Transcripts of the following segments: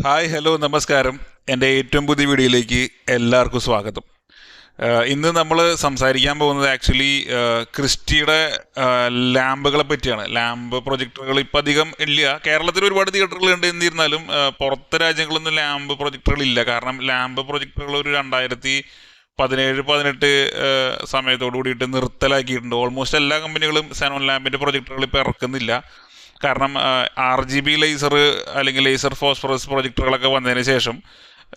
Hi hello നമസ്കാരം. എൻ്റെ ഏറ്റവും പുതിയ വീഡിയോയിലേക്ക് എല്ലാവർക്കും സ്വാഗതം. ഇന്ന് നമ്മൾ സംസാരിക്കാൻ പോകുന്നത് ആക്ച്വലി ക്രിസ്റ്റിയുടെ ലാമ്പുകളെ പറ്റിയാണ്. ലാമ്പ് പ്രൊജക്ടറുകൾ ഇപ്പം അധികം ഇല്ല. കേരളത്തിൽ ഒരുപാട് തിയേറ്ററുകൾ ഉണ്ട്. എന്നിരുന്നാലും പുറത്തെ രാജ്യങ്ങളൊന്നും ലാമ്പ് പ്രൊജക്ടറുകൾ ഇല്ല. കാരണം ലാമ്പ് പ്രൊജക്ടറുകൾ ഒരു 2017-18 സമയത്തോടു കൂടിയിട്ട് നിർത്തലാക്കിയിട്ടുണ്ട്. ഓൾമോസ്റ്റ് എല്ലാ കമ്പനികളും സാനോൺ ലാമ്പിൻ്റെ പ്രൊജക്ടറുകൾ ഇപ്പോൾ ഇറക്കുന്നില്ല. കാരണം RGB ലേസർ അല്ലെങ്കിൽ ലേസർ ഫോസ്ഫറസ് പ്രൊജക്ടറുകളൊക്കെ വന്നതിന് ശേഷം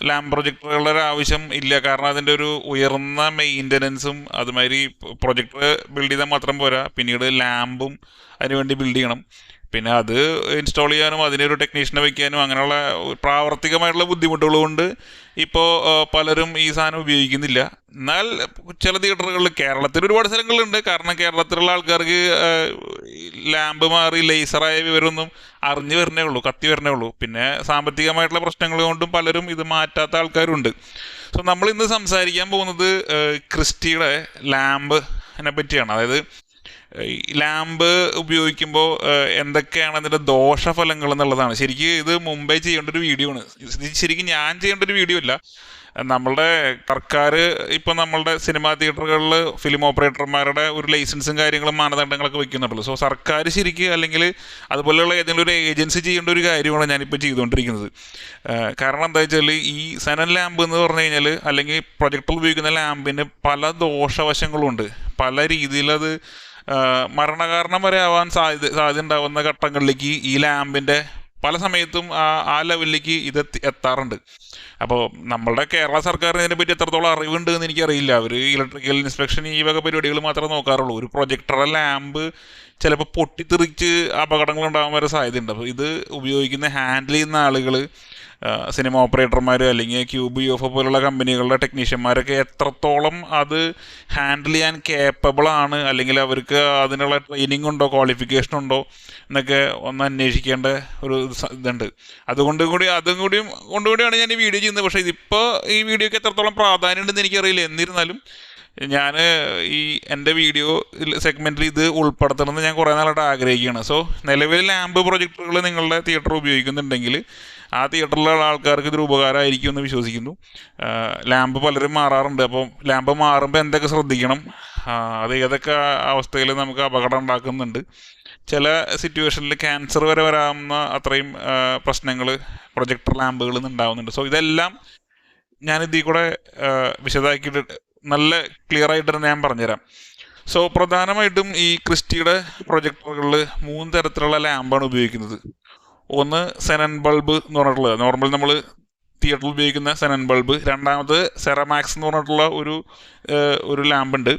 ലാമ്പ് പ്രൊജക്ടറുകളുടെ ഒരു ആവശ്യം ഇല്ല. കാരണം അതിൻ്റെ ഒരു ഉയർന്ന മെയിൻ്റനൻസും അതുമാതിരി പ്രൊജക്ടർ ബിൽഡ് ചെയ്താൽ മാത്രം പോരാ, പിന്നീട് ലാമ്പും അതിനുവേണ്ടി ബിൽഡ് ചെയ്യണം. പിന്നെ അത് ഇൻസ്റ്റാൾ ചെയ്യാനും അതിനൊരു ടെക്നീഷ്യനെ വയ്ക്കാനും അങ്ങനെയുള്ള പ്രാവർത്തികമായിട്ടുള്ള ബുദ്ധിമുട്ടുകൾ കൊണ്ട് ഇപ്പോൾ പലരും ഈ സാധനം ഉപയോഗിക്കുന്നില്ല. എന്നാൽ ചില തിയേറ്ററുകളിൽ കേരളത്തിൽ ഒരുപാട് സ്ഥലങ്ങളുണ്ട്. കാരണം കേരളത്തിലുള്ള ആൾക്കാർക്ക് ലാമ്പ് മാറി ലേസറായ വിവരമൊന്നും അറിഞ്ഞു വരണേ ഉള്ളൂ, കത്തി വരണേ ഉള്ളൂ. പിന്നെ സാമ്പത്തികമായിട്ടുള്ള പ്രശ്നങ്ങൾ കൊണ്ടും പലരും ഇത് മാറ്റാത്ത ആൾക്കാരുണ്ട്. സോ നമ്മൾ ഇന്ന് സംസാരിക്കാൻ പോകുന്നത് ക്രിസ്റ്റിയുടെ ലാമ്പിനെ പറ്റിയാണ്. അതായത് ഈ ലാമ്പ് ഉപയോഗിക്കുമ്പോൾ എന്തൊക്കെയാണ് അതിൻ്റെ ദോഷഫലങ്ങൾ എന്നുള്ളതാണ്. ശരിക്കും ഇത് മുമ്പേ ചെയ്യേണ്ട ഒരു വീഡിയോ ആണ്. ഇത് ശരിക്കും ഞാൻ ചെയ്യേണ്ട ഒരു വീഡിയോ അല്ല. നമ്മളുടെ സർക്കാർ ഇപ്പം നമ്മളുടെ സിനിമാ തിയേറ്ററുകളിൽ ഫിലിം ഓപ്പറേറ്റർമാരുടെ ഒരു ലൈസൻസും കാര്യങ്ങളും മാനദണ്ഡങ്ങളൊക്കെ വെക്കുന്നുണ്ടല്ലോ. സോ സർക്കാർ ശരിക്കും അല്ലെങ്കിൽ അതുപോലെയുള്ള ഏതെങ്കിലും ഒരു ഏജൻസി ചെയ്യേണ്ട ഒരു കാര്യമാണ് ഞാനിപ്പോൾ ചെയ്തുകൊണ്ടിരിക്കുന്നത്. കാരണം എന്താ വെച്ചാൽ ഈ സനൻ ലാമ്പ് എന്ന് പറഞ്ഞു കഴിഞ്ഞാൽ അല്ലെങ്കിൽ പ്രൊജക്ടർ ഉപയോഗിക്കുന്ന ലാമ്പിന് പല ദോഷവശങ്ങളുണ്ട്. പല രീതിയിലത് മരണകാരണം വരെ ആവാൻ സാധ്യത ഉണ്ടാകുന്ന ഘട്ടങ്ങളിലേക്ക് ഈ ലാമ്പിൻ്റെ പല സമയത്തും ആ ലെവലിലേക്ക് ഇത് എത്താറുണ്ട്. അപ്പോൾ നമ്മളുടെ കേരള സർക്കാരിന് ഇതിനെപ്പറ്റി എത്രത്തോളം അറിവുണ്ട് എന്ന് എനിക്കറിയില്ല. അവർ ഇലക്ട്രിക്കൽ ഇൻസ്പെക്ഷൻ ഈ വക പരിപാടികൾ മാത്രമേ നോക്കാറുള്ളൂ. ഒരു പ്രൊജക്ടറെ ലാമ്പ് ചിലപ്പോൾ പൊട്ടിത്തെറിച്ച് അപകടങ്ങൾ ഉണ്ടാകാൻ വരെ സാധ്യതയുണ്ട്. അപ്പോൾ ഇത് ഉപയോഗിക്കുന്ന ഹാൻഡിൽ ചെയ്യുന്ന ആളുകൾ, സിനിമ ഓപ്പറേറ്റർമാർ അല്ലെങ്കിൽ ക്യൂബ് UFO പോലുള്ള കമ്പനികളുടെ ടെക്നീഷ്യന്മാരൊക്കെ എത്രത്തോളം അത് ഹാൻഡിൽ ചെയ്യാൻ കേപ്പബിൾ ആണ്, അല്ലെങ്കിൽ അവർക്ക് അതിനുള്ള ട്രെയിനിങ് ഉണ്ടോ, ക്വാളിഫിക്കേഷൻ ഉണ്ടോ എന്നൊക്കെ ഒന്ന് അന്വേഷിക്കേണ്ട ഒരു ഇതുണ്ട്. അതുകൊണ്ടുകൂടിയാണ് ഞാൻ ഈ വീഡിയോ ചെയ്യുന്നത്. പക്ഷേ ഇതിപ്പോൾ ഈ വീഡിയോക്ക് എത്രത്തോളം പ്രാധാന്യം ഉണ്ടെന്ന് എനിക്കറിയില്ല. എന്നിരുന്നാലും ഞാൻ ഈ എൻ്റെ വീഡിയോ സെഗ്മെൻറ്റിൽ ഇത് ഉൾപ്പെടുത്തണമെന്ന് ഞാൻ കുറേ നാളായിട്ട് ആഗ്രഹിക്കുകയാണ്. സോ നിലവിൽ ലാമ്പ് പ്രൊജക്ടറുകൾ നിങ്ങളുടെ തിയേറ്റർ ഉപയോഗിക്കുന്നുണ്ടെങ്കിൽ ആ തിയേറ്ററിലുള്ള ആൾക്കാർക്ക് ഇതൊരു ഉപകാരമായിരിക്കും എന്ന് വിശ്വസിക്കുന്നു. ലാമ്പ് പലരും മാറാറുണ്ട്. അപ്പോൾ ലാമ്പ് മാറുമ്പോൾ എന്തൊക്കെ ശ്രദ്ധിക്കണം, അത് ഏതൊക്കെ അവസ്ഥയിൽ നമുക്ക് അപകടം ഉണ്ടാക്കുന്നുണ്ട്, ചില സിറ്റുവേഷനിൽ ക്യാൻസർ വരെ വരാവുന്ന അത്രയും പ്രശ്നങ്ങൾ പ്രൊജക്ടർ ലാമ്പുകളിൽ നിന്ന് ഉണ്ടാകുന്നുണ്ട്. സോ ഇതെല്ലാം ഞാനിതിൽ കൂടെ വിശദമാക്കിയിട്ട് നല്ല ക്ലിയർ ആയിട്ട് തന്നെ ഞാൻ പറഞ്ഞുതരാം. സോ പ്രധാനമായിട്ടും ഈ ക്രിസ്റ്റിയുടെ പ്രൊജക്ടറുകളിൽ 3 തരത്തിലുള്ള ലാമ്പാണ് ഉപയോഗിക്കുന്നത്. ഒന്ന് സെനൻ ബൾബ് എന്ന് പറഞ്ഞിട്ടുള്ളത്, നോർമൽ നമ്മൾ തിയേറ്ററിൽ ഉപയോഗിക്കുന്ന സെനൻ ബൾബ്. രണ്ടാമത് സെറമാക്സ് എന്ന് പറഞ്ഞിട്ടുള്ള ഒരു ലാമ്പുണ്ട്.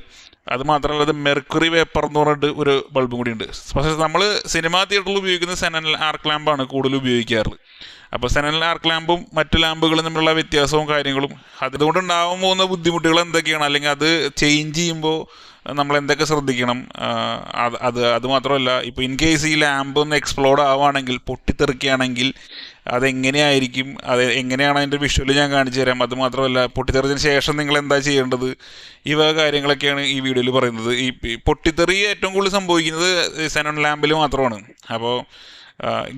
അത് മാത്രമല്ല അത് മെർക്കുറി വേപ്പർ എന്ന് പറഞ്ഞിട്ട് ഒരു ബൾബും കൂടി ഉണ്ട്. പക്ഷേ നമ്മൾ സിനിമാ തിയേറ്ററിൽ ഉപയോഗിക്കുന്ന സെനൻ ആർക്ക് ലാമ്പാണ് കൂടുതൽ ഉപയോഗിക്കാറുള്ളത്. അപ്പോൾ സെനൻ ആർക്ക് ലാമ്പും മറ്റു ലാമ്പുകളും തമ്മിലുള്ള വ്യത്യാസവും കാര്യങ്ങളും അതുകൊണ്ടുണ്ടാകാൻ പോകുന്ന ബുദ്ധിമുട്ടുകൾ എന്തൊക്കെയാണ്, അല്ലെങ്കിൽ അത് ചേഞ്ച് ചെയ്യുമ്പോൾ നമ്മൾ എന്തൊക്കെ ശ്രദ്ധിക്കണം, അത് മാത്രമല്ല ഇപ്പോൾ ഇൻ കേസ് ഈ ലാമ്പ് ഒന്ന് എക്സ്പ്ലോഡ് ആവുകയാണെങ്കിൽ, പൊട്ടിത്തെറിക്കുകയാണെങ്കിൽ അതെങ്ങനെയായിരിക്കും, അത് എങ്ങനെയാണ് അതിൻ്റെ വിഷ്വൽ ഞാൻ കാണിച്ചു തരാം. അതുമാത്രമല്ല പൊട്ടിത്തെറിച്ചതിന് ശേഷം നിങ്ങൾ എന്താ ചെയ്യേണ്ടത്, ഈ വക കാര്യങ്ങളൊക്കെയാണ് ഈ വീഡിയോയിൽ പറയുന്നത്. ഈ പൊട്ടിത്തെറി ഏറ്റവും കൂടുതൽ സംഭവിക്കുന്നത് സെനൻ ലാമ്പിൽ മാത്രമാണ്. അപ്പോൾ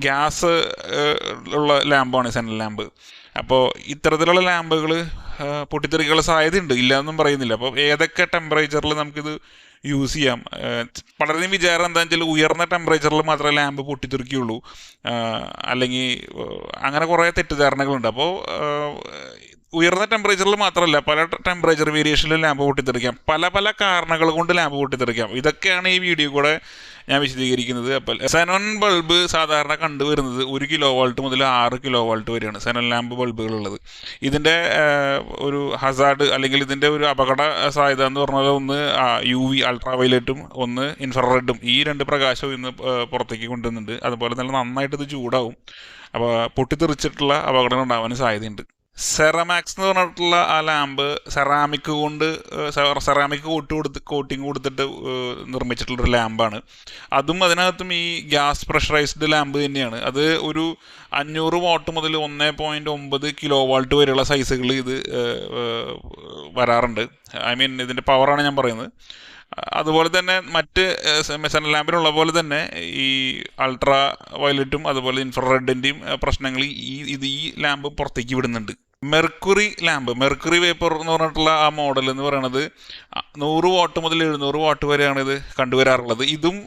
ഗ്യാസ് ഉള്ള ലാമ്പാണ് സെനൻ ലാമ്പ്. അപ്പോൾ ഇത്തരത്തിലുള്ള ലാമ്പുകൾ പൊട്ടിത്തെറിക്കാനുള്ള സാധ്യതയുണ്ട്, ഇല്ലയെന്നും പറയുന്നില്ല. അപ്പോൾ ഏതൊക്കെ ടെമ്പറേച്ചറിൽ നമുക്കിത് യൂസ് ചെയ്യാം. പലരുടെയും വിചാരം എന്താണെന്ന് വെച്ചാൽ ഉയർന്ന ടെമ്പറേച്ചറിൽ മാത്രമേ ലാമ്പ് പൊട്ടിത്തെറിക്കുകയുള്ളൂ, അല്ലെങ്കിൽ അങ്ങനെ കുറേ തെറ്റിദ്ധാരണകളുണ്ട്. അപ്പോൾ ഉയർന്ന ടെമ്പറേച്ചറിൽ മാത്രമല്ല, പല ടെമ്പറേച്ചർ വേരിയേഷനിൽ ലാമ്പ് പൊട്ടിത്തെറിക്കാം. പല പല കാരണങ്ങൾ കൊണ്ട് ലാമ്പ് പൊട്ടിത്തെറിക്കാം. ഇതൊക്കെയാണ് ഈ വീഡിയോ കൂടെ ഞാൻ വിശദീകരിക്കുന്നത്. അപ്പോൾ സെനോൺ ബൾബ് സാധാരണ കണ്ടുവരുന്നത് 1 kW മുതൽ 6 kW വരെയാണ് സെനോൺ ലാമ്പ് ബൾബുകളുള്ളത്. ഇതിൻ്റെ ഒരു ഹസാർഡ് അല്ലെങ്കിൽ ഇതിൻ്റെ ഒരു അപകട സാധ്യത എന്ന് പറഞ്ഞാൽ ഒന്ന് UV അൾട്രാവയലറ്റും ഒന്ന് ഇൻഫ്രാറെഡും, ഈ 2 പ്രകാശവും ഇന്ന് പുറത്തേക്ക് കൊണ്ടുവരുന്നുണ്ട്. അതുപോലെ തന്നെ നന്നായിട്ട് ഇത് ചൂടാവും. അപ്പോൾ പൊട്ടിത്തെറിച്ചിട്ടുള്ള അപകടങ്ങൾ ഉണ്ടാവാനും സാധ്യതയുണ്ട്. സെറമാക്സ് എന്ന് പറഞ്ഞിട്ടുള്ള ആ ലാമ്പ് സെറാമിക് കോട്ടിങ് കൊടുത്തിട്ട് നിർമ്മിച്ചിട്ടുള്ളൊരു ലാമ്പാണ്. അതും അതിനകത്തും ഈ ഗ്യാസ് പ്രഷറൈസ്ഡ് ലാമ്പ് തന്നെയാണ്. അത് ഒരു 500 വാട്ട് മുതൽ 1.9 kW വരെയുള്ള സൈസുകൾ ഇത് വരാറുണ്ട്. ഐ മീൻ ഇതിൻ്റെ പവറാണ് ഞാൻ പറയുന്നത്. അതുപോലെ തന്നെ മറ്റ് സെനൽ ലാമ്പിനുള്ള പോലെ തന്നെ ഈ അൾട്രാ വയലറ്റും അതുപോലെ ഇൻഫ്രാറെഡിൻ്റെയും പ്രശ്നങ്ങൾ ഈ ലാമ്പ് പുറത്തേക്ക് വിടുന്നുണ്ട്. മെർക്കുറി വേപ്പർ എന്ന് പറഞ്ഞിട്ടുള്ള ആ മോഡൽ എന്ന് പറയുന്നത് 100 വാട്ട് മുതൽ 700 വാട്ട് വരെയാണ് ഇത് കണ്ടുവരാറുള്ളത്. ഇതും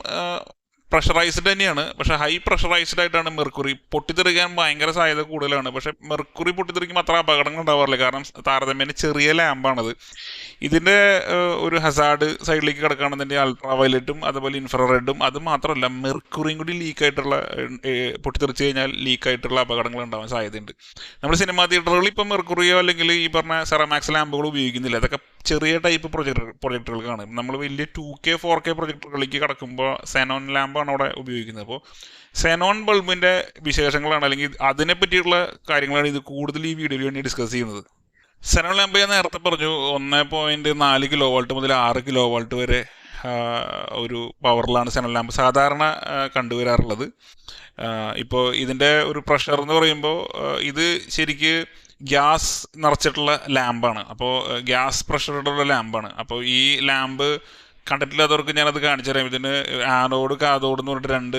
പ്രഷറൈസ്ഡ് തന്നെയാണ്, പക്ഷെ ഹൈ പ്രഷറൈസ്ഡ് ആയിട്ടാണ് മെർക്കുറി. പൊട്ടിത്തെറിക്കാൻ ഭയങ്കര സാധ്യത കൂടുതലാണ്. പക്ഷെ മെർക്കുറി പൊട്ടിത്തെറിക്കുമ്പോൾ അത്ര അപകടങ്ങൾ ഉണ്ടാവാറില്ല, കാരണം താരതമ്യേന ചെറിയ ലാമ്പാണത്. ഇതിൻ്റെ ഒരു ഹസാർഡ് സൈഡിലേക്ക് കിടക്കുകയാണെന്നുണ്ടെങ്കിൽ അൾട്രാ വയലറ്റും അതുപോലെ ഇൻഫ്രാറെഡും, അത് മാത്രമല്ല മെർക്കുറിയും കൂടി ലീക്കായിട്ടുള്ള പൊട്ടിത്തെറിച്ച് കഴിഞ്ഞാൽ ലീക്കായിട്ടുള്ള അപകടങ്ങൾ ഉണ്ടാവാൻ സാധ്യതയുണ്ട്. നമ്മൾ സിനിമാ തിയേറ്ററുകളിൽ ഇപ്പം മെർക്കുറിയോ അല്ലെങ്കിൽ ഈ പറഞ്ഞ സെറാമാക്സ് ലാമ്പുകൾ ഉപയോഗിക്കുന്നില്ല. അതൊക്കെ ചെറിയ ടൈപ്പ് പ്രൊജക്ടറുകൾക്കാണ്. നമ്മൾ വലിയ 2K 4K പ്രൊജക്ടറുകളിലേക്ക് കടക്കുമ്പോൾ സെനോൺ ലാമ്പാണ് അവിടെ ഉപയോഗിക്കുന്നത്. അപ്പോൾ സെനോൺ ബൾബിൻ്റെ വിശേഷങ്ങളാണ് അല്ലെങ്കിൽ അതിനെ പറ്റിയുള്ള കാര്യങ്ങളാണ് ഇത് കൂടുതൽ ഈ വീഡിയോയിൽ വേണ്ടി ഡിസ്കസ് ചെയ്യുന്നത്. സെനോൺ ലാമ്പ് ഞാൻ നേരത്തെ പറഞ്ഞു 1.4 കിലോ വാൾട്ട് മുതൽ 6 കിലോ വാൾട്ട് വരെ ഒരു പവറിലാണ് സെനോൺ ലാമ്പ് സാധാരണ കണ്ടുവരാറുള്ളത്. ഇപ്പോൾ ഇതിൻ്റെ ഒരു പ്രഷർ എന്ന് പറയുമ്പോൾ ഇത് ശരിക്ക് ഗ്യാസ് നിറച്ചിട്ടുള്ള ലാമ്പാണ്. അപ്പോൾ ഗ്യാസ് പ്രഷറുള്ള ലാമ്പാണ്. അപ്പോൾ ഈ ലാമ്പ് കണ്ടിട്ടില്ലാത്തവർക്ക് ഞാനത് കാണിച്ചു തരാം. ഇതിന് ആനോഡ് കാതോഡ് എന്ന് പറഞ്ഞിട്ട് രണ്ട്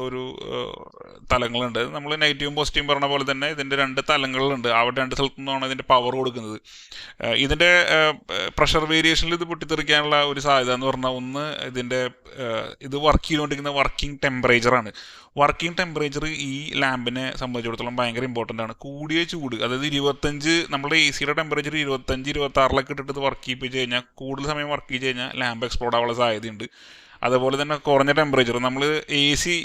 ഒരു തലങ്ങളുണ്ട്. നമ്മൾ നെഗറ്റീവും പോസിറ്റീവും പറഞ്ഞ പോലെ തന്നെ ഇതിൻ്റെ 2 തലങ്ങളുണ്ട്. അവിടെ 2 സ്ഥലത്തു നിന്നാണ് ഇതിൻ്റെ പവർ കൊടുക്കുന്നത്. ഇതിൻ്റെ പ്രഷർ വേരിയേഷനിൽ ഇത് പൊട്ടിത്തെറിക്കാനുള്ള ഒരു സാധ്യത എന്ന് പറഞ്ഞാൽ ഒന്ന് ഇത് വർക്ക് ചെയ്തുകൊണ്ടിരിക്കുന്ന വർക്കിംഗ് ടെമ്പറേച്ചറാണ്. വർക്കിംഗ് ടെമ്പറേച്ചർ ഈ ലാമ്പിനെ സംബന്ധിച്ചിടത്തോളം ഭയങ്കര ഇമ്പോർട്ടൻ്റ് ആണ്. കൂടിയ ചൂട്, അതായത് 25, നമ്മുടെ AC ടെമ്പറേച്ചർ 25-26 ഇട്ടിട്ട് ഇത് വർക്ക് ചെയ്യിപ്പിച്ച് കഴിഞ്ഞാൽ, കൂടുതൽ സമയം വർക്ക് ചെയ്ത് കഴിഞ്ഞാൽ ലാമ്പ് എക്സ്പ്ലോഡ് ആവാനുള്ള സാധ്യതയുണ്ട്. അതുപോലെ തന്നെ കുറഞ്ഞ ടെമ്പറേച്ചർ, നമ്മൾ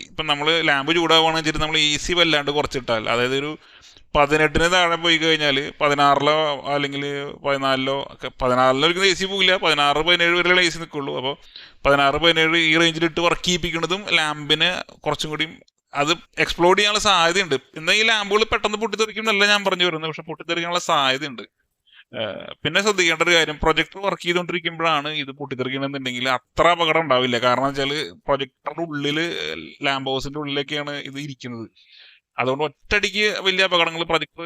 ഇപ്പം നമ്മൾ ലാമ്പ് ചൂടാവുകയാണെന്ന് വെച്ചിട്ട് നമ്മൾ AC വല്ലാണ്ട് കുറച്ചിട്ടാൽ, അതായത് ഒരു 18 താഴെ പോയി കഴിഞ്ഞാൽ 16 അല്ലെങ്കിൽ 14 ഒക്കെ, 14 ഒരിക്കലും AC പോകില്ല, 16-17 വരെയുള്ള AC നിൽക്കുള്ളൂ. അപ്പോൾ 16-17 ഈ റേഞ്ചിലിട്ട് വർക്ക് ചെയ്യിപ്പിക്കുന്നതും ലാമ്പിന് കുറച്ചും കൂടി അത് എക്സ്പ്ലോഡ് ചെയ്യാനുള്ള സാധ്യതയുണ്ട്. എന്നാൽ ഈ ലാമ്പുകൾ പെട്ടെന്ന് പൊട്ടിത്തെറിക്കും എന്നല്ല ഞാൻ പറഞ്ഞു വരുന്നത്, പക്ഷെ പൊട്ടിത്തെറിക്കാനുള്ള സാധ്യതയുണ്ട്. പിന്നെ ശ്രദ്ധിക്കേണ്ട ഒരു കാര്യം, പ്രൊജക്ടർ വർക്ക് ചെയ്തുകൊണ്ടിരിക്കുമ്പോഴാണ് ഇത് പൊട്ടിത്തെറിക്കണമെന്നുണ്ടെങ്കിൽ അത്ര അപകടം ഉണ്ടാവില്ല. കാരണം വെച്ചാൽ പ്രൊജക്ടറുടെ ഉള്ളിൽ, ലാമ്പ് ഹൗസിന്റെ ഉള്ളിലൊക്കെയാണ് ഇത് ഇരിക്കുന്നത്. അതുകൊണ്ട് ഒറ്റയടിക്ക് വലിയ അപകടങ്ങൾ പ്രൊജക്ടർ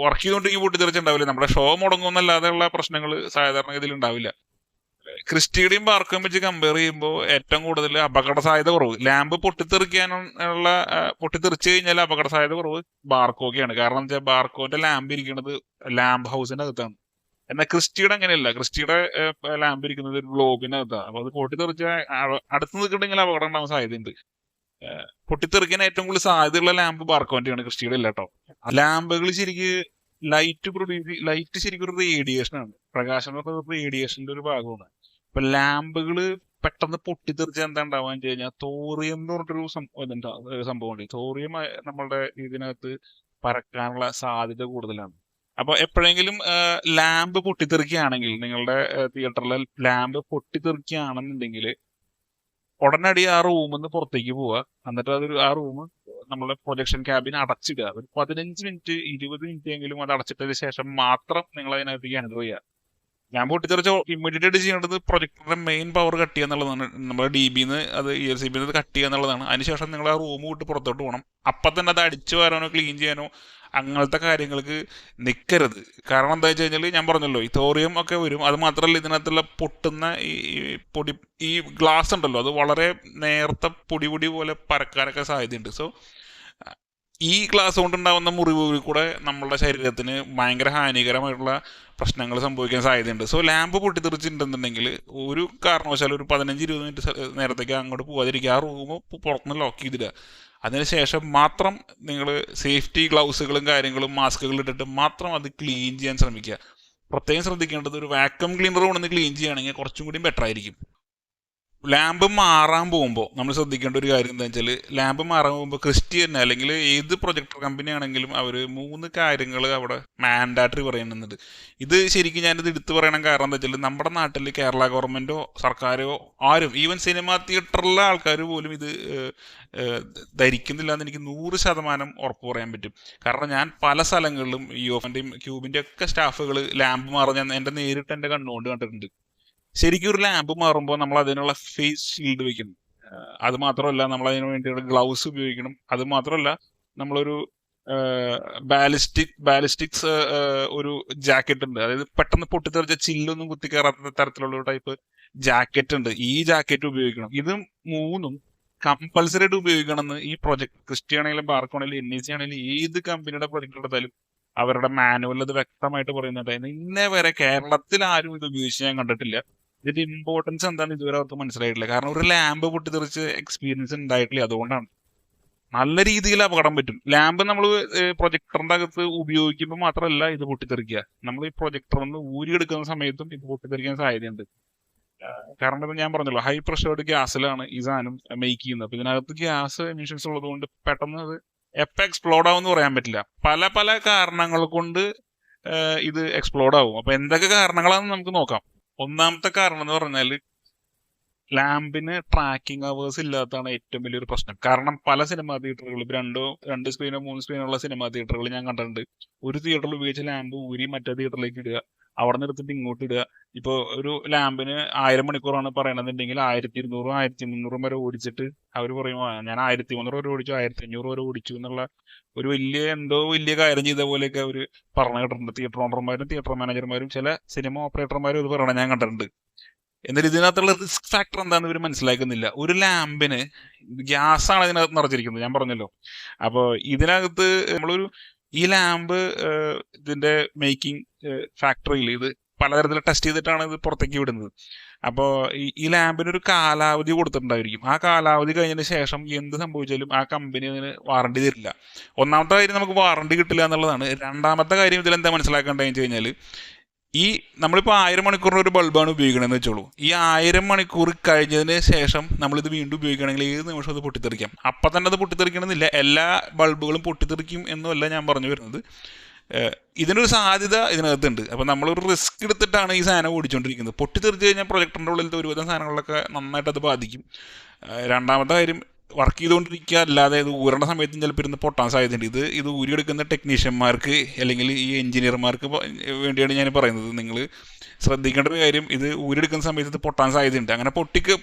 വർക്ക് ചെയ്തുകൊണ്ടിരിക്കും പൊട്ടിത്തെറിച്ചുണ്ടാവില്ല. നമ്മുടെ ഷോ മുടങ്ങുന്നല്ലാതെയുള്ള പ്രശ്നങ്ങൾ സാധാരണഗതിയിൽ ഉണ്ടാവില്ല. ക്രിസ്റ്റയുടെയും ബാർക്കോയും വെച്ച് കമ്പയർ ചെയ്യുമ്പോൾ ഏറ്റവും കൂടുതൽ അപകട സാധ്യത കുറവ്, ലാമ്പ് പൊട്ടിത്തെറിച്ച് കഴിഞ്ഞാൽ അപകട സാധ്യത കുറവ് ബാർക്കോക്കെയാണ്. കാരണം വെച്ചാൽ ബാർക്കോന്റെ ലാമ്പ് ഇരിക്കുന്നത് ലാമ്പ് ഹൗസിന്റെ അകത്താണ്. എന്നാൽ ക്രിസ്റ്റയുടെ അങ്ങനെയല്ല. ക്രിസ്റ്റയുടെ ലാമ്പ് ഇരിക്കുന്നത് ഒരു ഗ്ലോബിനകത്താണ്. അപ്പൊ അത് പൊട്ടിത്തെറിച്ച അടുത്ത് നിൽക്കണമെങ്കിൽ അപകടം ഉണ്ടാവാൻ സാധ്യതയുണ്ട്. പൊട്ടിത്തെറിക്കാൻ ഏറ്റവും കൂടുതൽ സാധ്യതയുള്ള ലാമ്പ് ബാർക്കോന്റെയാണ്, ക്രിസ്റ്റയുടെ ഇല്ല കേട്ടോ. ലാമ്പുകൾ ശരിക്ക് ലൈറ്റ് ശരിക്കും ഒരു റേഡിയേഷനാണ്. പ്രകാശം എന്ന് പറയുന്നത് റേഡിയേഷന്റെ ഒരു ഭാഗമാണ്. ഇപ്പൊ ലാമ്പുകള് പെട്ടെന്ന് പൊട്ടിത്തെറിച്ച് എന്താ ഉണ്ടാവാന്ന് വെച്ച് കഴിഞ്ഞാൽ തോറിയം എന്ന് പറഞ്ഞിട്ടൊരു സംഭവമുണ്ട്. തോറിയം നമ്മളുടെ ഇതിനകത്ത് പരക്കാനുള്ള സാധ്യത കൂടുതലാണ്. അപ്പൊ എപ്പോഴെങ്കിലും ലാമ്പ് പൊട്ടിത്തെറിക്കുകയാണെങ്കിൽ, നിങ്ങളുടെ തിയേറ്ററിലെ ലാമ്പ് പൊട്ടിത്തെറിക്കുകയാണെന്നുണ്ടെങ്കിൽ ഉടനടി ആ റൂമിൽ നിന്ന് പുറത്തേക്ക് പോവുക. എന്നിട്ട് ആ റൂം നമ്മളെ പ്രൊജക്ഷൻ ക്യാബിൻ അടച്ചിടുക. ഒരു 15 മിനിറ്റ് 20 മിനിറ്റ് എങ്കിലും അത് അടച്ചിട്ടതിന് ശേഷം മാത്രം നിങ്ങൾ അതിനകത്തേക്ക് എൻ്റർ ചെയ്യുക. ഞാൻ പൊട്ടിത്തെറിച്ച ഇമ്മീഡിയറ്റ് ആയിട്ട് ചെയ്യേണ്ടത് പ്രൊജക്ടറിന്റെ മെയിൻ പവർ കട്ട് ചെയ്യുക എന്നുള്ളതാണ്. നമ്മുടെ DB-ന്ന് അത് ELCB-ന്ന് കട്ട് ചെയ്യുക എന്നുള്ളതാണ്. അതിനുശേഷം നിങ്ങൾ ആ റൂം വിട്ട് പുറത്തോട്ട് പോകണം. അപ്പം തന്നെ അത് അടിച്ചു വരാനോ ക്ലീൻ ചെയ്യാനോ അങ്ങനത്തെ കാര്യങ്ങൾക്ക് നിൽക്കരുത്. കാരണം എന്താ വെച്ച് കഴിഞ്ഞാൽ ഞാൻ പറഞ്ഞല്ലോ, ഈ തോറിയം ഒക്കെ വരും. അത് മാത്രമല്ല, ഇതിനകത്തുള്ള പൊട്ടുന്ന ഈ ഗ്ലാസ് ഉണ്ടല്ലോ, അത് വളരെ നേർത്ത പൊടി പോലെ പരക്കാനൊക്കെ സാധ്യതയുണ്ട്. സോ ഈ ഗ്ലാസ് കൊണ്ടുണ്ടാകുന്ന മുറിവുകളിൽ കൂടെ നമ്മളുടെ ശരീരത്തിന് ഭയങ്കര ഹാനികരമായിട്ടുള്ള പ്രശ്നങ്ങൾ സംഭവിക്കാൻ സാധ്യതയുണ്ട്. സോ ലാമ്പ് പൊട്ടിത്തെറിച്ചിട്ടുണ്ടെന്നുണ്ടെങ്കിൽ ഒരു കാരണവശാലും ഒരു 15-20 മിനിറ്റ് നേരത്തേക്ക് അങ്ങോട്ട് പോകാതിരിക്കുക. ആ റൂം പുറത്തുനിന്ന് ലോക്ക് ചെയ്തിടുക. അതിനുശേഷം മാത്രം നിങ്ങൾ സേഫ്റ്റി ഗ്ലൗസുകളും കാര്യങ്ങളും മാസ്കുകളും ഇട്ടിട്ട് മാത്രം അത് ക്ലീൻ ചെയ്യാൻ ശ്രമിക്കുക. പ്രത്യേകം ശ്രദ്ധിക്കേണ്ടത്, ഒരു വാക്യൂം ക്ലീനർ കൊണ്ടുവന്ന് ക്ലീൻ ചെയ്യുകയാണെങ്കിൽ കുറച്ചും കൂടി ബെറ്റർ ആയിരിക്കും. ലാമ്പ് മാറാൻ പോകുമ്പോൾ നമ്മൾ ശ്രദ്ധിക്കേണ്ട ഒരു കാര്യം എന്താ വെച്ചാൽ, ലാമ്പ് മാറാൻ പോകുമ്പോൾ ക്രിസ്റ്റി തന്നെ അല്ലെങ്കിൽ ഏത് പ്രൊജക്ടർ കമ്പനി ആണെങ്കിലും അവർ 3 കാര്യങ്ങൾ അവിടെ മാൻഡാറ്ററി പറയുന്നുണ്ട്. ഇത് ശരിക്കും ഞാനിത് എടുത്തു പറയണം. കാരണം എന്താ വെച്ചാൽ, നമ്മുടെ നാട്ടിൽ കേരള ഗവൺമെൻറ്റോ സർക്കാരോ ആരും, ഈവൻ സിനിമാ തിയേറ്ററിലെ ആൾക്കാർ പോലും ഇത് ധരിക്കുന്നില്ല എന്ന് എനിക്ക് 100% ഉറപ്പ് പറയാൻ പറ്റും. കാരണം ഞാൻ പല സ്ഥലങ്ങളിലും യുഎഫിൻ്റെയും ക്യൂബിൻ്റെ ഒക്കെ സ്റ്റാഫുകൾ ലാമ്പ് മാറാൻ ഞാൻ നേരിട്ട് എൻ്റെ കണ്ണുകൊണ്ട് കണ്ടിട്ടുണ്ട്. ശരിക്കും ഒരു ലാമ്പ് മാറുമ്പോൾ നമ്മൾ അതിനുള്ള ഫേസ് ഷീൽഡ് വെക്കണം. അത് മാത്രമല്ല, നമ്മൾ അതിന് വേണ്ടിയുള്ള ഗ്ലൗസ് ഉപയോഗിക്കണം. അത് മാത്രമല്ല, നമ്മളൊരു ബാലിസ്റ്റിക്സ് ഒരു ജാക്കറ്റ് ഉണ്ട്. അതായത് പെട്ടെന്ന് പൊട്ടിത്തെറിച്ച ചില്ലൊന്നും കുത്തിക്കയറാത്ത തരത്തിലുള്ള ഒരു ടൈപ്പ് ജാക്കറ്റ് ഉണ്ട്, ഈ ജാക്കറ്റ് ഉപയോഗിക്കണം. ഇത് മൂന്നും കമ്പൽസറി ആയിട്ട് ഉപയോഗിക്കണം എന്ന് ഈ പ്രൊജക്ട് ക്രിസ്റ്റിയാണെങ്കിലും ബാർക്കോണെങ്കിലും NEC ആണെങ്കിലും ഏത് കമ്പനിയുടെ പ്രൊജക്ട് എടുത്താലും അവരുടെ മാനുവൽ അത് വ്യക്തമായിട്ട് പറയുന്നുണ്ടായിരുന്നു. ഇന്നേ വരെ കേരളത്തിൽ ആരും ഇത് ഉപയോഗിച്ച് ഞാൻ കണ്ടിട്ടില്ല. ഇതിന്റെ ഇമ്പോർട്ടൻസ് എന്താണെന്ന് ഇതുവരെ അവർക്ക് മനസ്സിലായിട്ടില്ല. കാരണം ഒരു ലാമ്പ് പൊട്ടിത്തെറിച്ച് എക്സ്പീരിയൻസ് ഉണ്ടായിട്ടില്ല. അതുകൊണ്ടാണ് നല്ല രീതിയിൽ അപകടം പറ്റും. ലാമ്പ് നമ്മൾ പ്രൊജക്ടറിന്റെ അകത്ത് ഉപയോഗിക്കുമ്പോൾ മാത്രമല്ല ഇത് പൊട്ടിത്തെറിക്കുക, നമ്മൾ ഈ പ്രൊജക്ടറിൽ നിന്ന് ഊരിയെടുക്കുന്ന സമയത്തും ഇത് പൊട്ടിത്തെറിക്കാൻ സാധ്യതയുണ്ട്. കാരണം ഇപ്പൊ ഞാൻ പറഞ്ഞല്ലോ, ഹൈ പ്രഷേർഡ് ഗ്യാസിലാണ് ഈ സാധനം മേക്ക് ചെയ്യുന്നത്. അപ്പൊ ഇതിനകത്ത് ഗ്യാസ് എമിഷൻസ് ഉള്ളതുകൊണ്ട് പെട്ടെന്ന് അത് എപ്പോൾ എക്സ്പ്ലോഡ് ആവും എന്ന് പറയാൻ പറ്റില്ല. പല പല കാരണങ്ങൾ കൊണ്ട് ഇത് എക്സ്പ്ലോഡ് ആവും. അപ്പൊ എന്തൊക്കെ കാരണങ്ങളാണെന്ന് നമുക്ക് നോക്കാം. ഒന്നാമത്തെ കാരണം എന്ന് പറഞ്ഞാൽ ലാമ്പിന് ട്രാക്കിംഗ് അവേഴ്സ് ഇല്ലാത്തതാണ് ഏറ്റവും വലിയൊരു പ്രശ്നം. കാരണം പല സിനിമാ തിയേറ്ററുകളും രണ്ട് സ്ക്രീനോ 3 സ്ക്രീനോ ഉള്ള സിനിമാ തിയേറ്ററുകൾ ഞാൻ കണ്ടിട്ടുണ്ട്. ഒരു തിയേറ്ററിൽ ഉപയോഗിച്ച ലാമ്പ് ഊരി മറ്റേ തിയേറ്ററിലേക്ക് ഇടുക, അവിടെ നിന്ന് എടുത്തിട്ട് ഇങ്ങോട്ട് ഇടുക. ഇപ്പോൾ ഒരു ലാമ്പിന് 1000 മണിക്കൂറാണ് പറയണമെന്നുണ്ടെങ്കിൽ 1200 1300 വരെ ഓടിച്ചിട്ട് അവർ പറയും ഞാൻ 1300 വരെ ഓടിച്ചു, 1500 വരെ ഓടിച്ചു എന്നുള്ള ഒരു വലിയ കാര്യം ചെയ്ത പോലെയൊക്കെ അവർ പറഞ്ഞു കേട്ടിട്ടുണ്ട്. തിയേറ്റർ ഓണർമാരും തിയേറ്റർ മാനേജർമാരും ചില സിനിമ ഓപ്പറേറ്റർമാരും ഇത് പറയണം ഞാൻ കണ്ടിട്ടുണ്ട്. എന്നിട്ട് ഇതിനകത്തുള്ള റിസ്ക് ഫാക്ടർ എന്താണെന്ന് ഇവർ മനസ്സിലാക്കുന്നില്ല. ഒരു ലാമ്പിന് ഗ്യാസാണ് ഇതിനകത്ത് നിറച്ചിരിക്കുന്നത്, ഞാൻ പറഞ്ഞല്ലോ. അപ്പോൾ ഇതിനകത്ത് ഈ ലാമ്പ് ഇതിന്റെ മേക്കിംഗ് ഫാക്ടറിയിൽ ഇത് പലതരത്തിൽ ടെസ്റ്റ് ചെയ്തിട്ടാണ് ഇത് പുറത്തേക്ക് വിടുന്നത്. അപ്പോൾ ഈ ലാമ്പിനൊരു കാലാവധി കൊടുത്തിട്ടുണ്ടായിരിക്കും. ആ കാലാവധി കഴിഞ്ഞതിന് ശേഷം എന്ത് സംഭവിച്ചാലും ആ കമ്പനി അതിന് വാറണ്ടി തരില്ല. ഒന്നാമത്തെ കാര്യം നമുക്ക് വാറണ്ടി കിട്ടില്ല എന്നുള്ളതാണ്. രണ്ടാമത്തെ കാര്യം ഇതിലെന്താ മനസ്സിലാക്കേണ്ടതെന്ന് വെച്ച് കഴിഞ്ഞാൽ നമ്മളിപ്പോൾ 1000 മണിക്കൂറിന് ഒരു ബൾബാണ് ഉപയോഗിക്കണമെന്ന് വെച്ചോളൂ. ഈ 1000 മണിക്കൂർ കഴിഞ്ഞതിന് ശേഷം നമ്മളിത് വീണ്ടും ഉപയോഗിക്കുകയാണെങ്കിൽ ഏത് നിമിഷം അത് പൊട്ടിത്തെറിക്കാം. അപ്പം തന്നെ അത് പൊട്ടിത്തെറിക്കണമെന്നില്ല, എല്ലാ ബൾബുകളും പൊട്ടിത്തെറിക്കും എന്നല്ല ഞാൻ പറഞ്ഞു വരുന്നത്. ഇതിനൊരു സാധ്യത ഇതിനകത്തുണ്ട്. അപ്പോൾ നമ്മളൊരു റിസ്ക് എടുത്തിട്ടാണ് ഈ സാധനം ഓടിച്ചുകൊണ്ടിരിക്കുന്നത്. പൊട്ടിത്തെറിച്ച് കഴിഞ്ഞാൽ പ്രൊജക്ടറിൻ്റെ ഉള്ളിലത്തെ ഒരുവിധം സാധനങ്ങളൊക്കെ നന്നായിട്ട് അത് ബാധിക്കും. രണ്ടാമത്തെ കാര്യം, വർക്ക് ചെയ്തുകൊണ്ടിരിക്കുക അല്ലാതെ ഇത് ഊരേണ്ട സമയത്തും ചിലപ്പോൾ ഇരുന്ന് പൊട്ടാൻ സാധ്യതയുണ്ട്. ഇത് ഊരിയെടുക്കുന്ന ടെക്നീഷ്യന്മാർക്ക് അല്ലെങ്കിൽ ഈ എഞ്ചിനീയർമാർക്ക് വേണ്ടിയാണ് ഞാൻ പറയുന്നത്. നിങ്ങൾ ശ്രദ്ധിക്കേണ്ട ഒരു കാര്യം, ഇത് ഊരിയെടുക്കുന്ന സമയത്ത് ഇത് പൊട്ടാൻ സാധ്യതയുണ്ട്. അങ്ങനെ